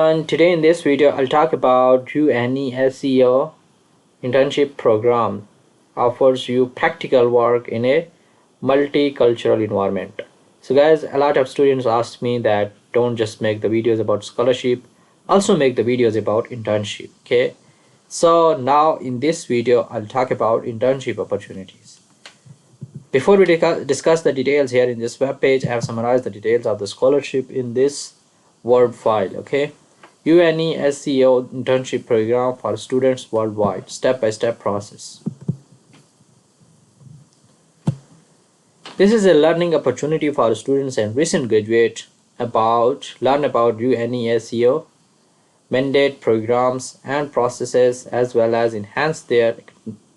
And today in this video I'll talk about UNESCO Internship Program offers you practical work in a multicultural environment. So guys, a lot of students ask me that don't just make the videos about scholarship, also make the videos about internship. Okay, so now in this video I'll talk about internship opportunities. Before we discuss the details here in this web page, I have summarized the details of the scholarship in this Word file. Okay, UNESCO Internship Program for students worldwide, step-by-step process. This is a learning opportunity for students and recent graduates learn about UNESCO mandate programs and processes, as well as enhance their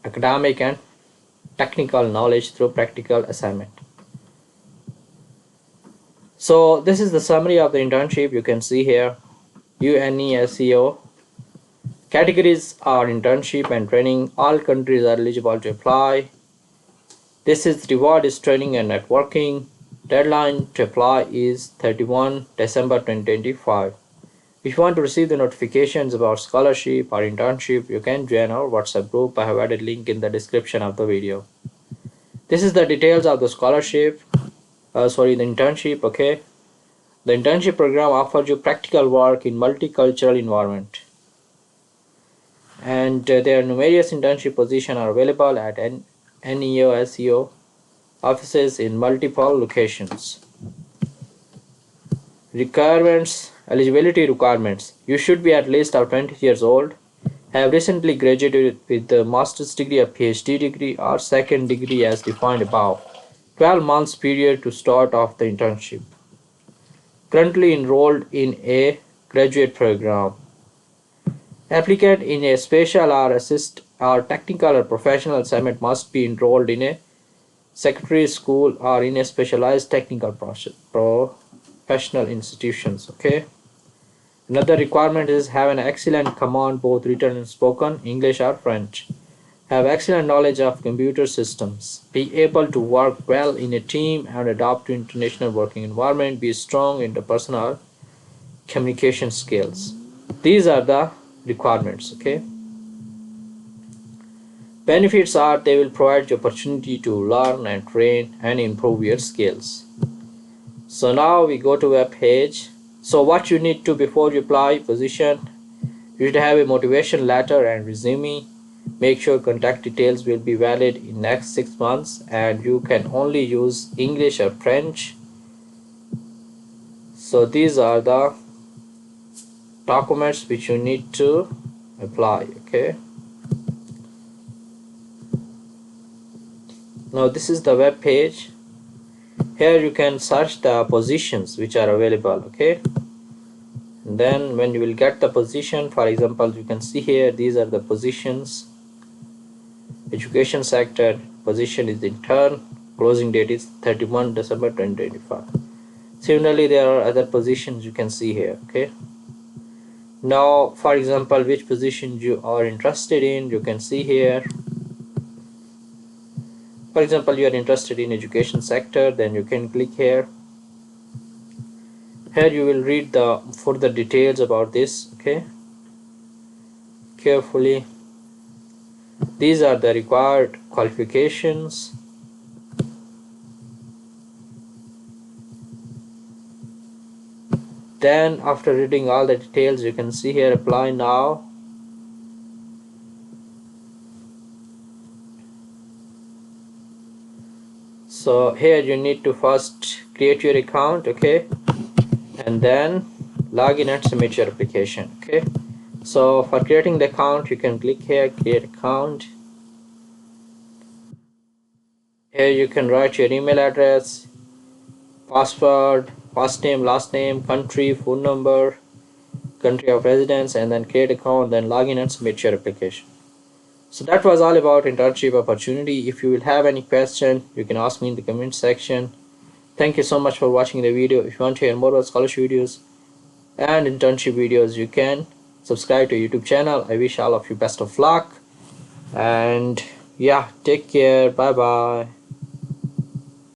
academic and technical knowledge through practical assignment. So this is the summary of the internship. You can see here UNESCO categories are internship and training. All countries are eligible to apply. This is reward is training and networking. Deadline to apply is 31 December 2025. If you want to receive the notifications about scholarship or internship, you can join our WhatsApp group. I have added link in the description of the video. This is the details of the scholarship, the internship. Okay, the internship program offers you practical work in multicultural environment, and there are numerous internship positions are available at UNESCO offices in multiple locations. Requirements, eligibility requirements. You should be at least 20 years old, have recently graduated with a master's degree or PhD degree or second degree as defined above. 12 months period to start off the internship. Currently enrolled in a graduate program. Applicant in a special or technical or professional assignment must be enrolled in a secondary school or in a specialized technical professional institutions. Okay, another requirement is have an excellent command both written and spoken English or French, have excellent knowledge of computer systems, be able to work well in a team and adapt to international working environment, be strong in interpersonal communication skills. These are the requirements. Okay, benefits are they will provide you opportunity to learn and train and improve your skills. So now we go to web page. So what you need to before you apply position, you should have a motivation letter and resume. Make sure contact details will be valid in next 6 months and you can only use English or French. So these are the documents which you need to apply. Okay, now this is the web page. Here you can search the positions which are available. Okay, and then when you will get the position, for example, you can see here these are the positions. Education sector position is intern, closing date is 31 December 2025. Similarly, there are other positions you can see here. Okay, now for example, which positions you are interested in, you can see here. For example, you are interested in education sector, then you can click here. Here you will read the further details about this. Okay, carefully. These are the required qualifications. Then after reading all the details, you can see here apply now. So here you need to first create your account. Okay, and then log in and submit your application. Okay, so for creating the account, you can click here create account. Here you can write your email address, password, first name, last name, country, phone number, country of residence, and then create account, then log in and submit your application. So that was all about internship opportunity. If you will have any question, you can ask me in the comment section. Thank you so much for watching the video. If you want to hear more about scholarship videos and internship videos, you can subscribe to YouTube channel. I wish all of you best of luck, and yeah, take care. Bye bye.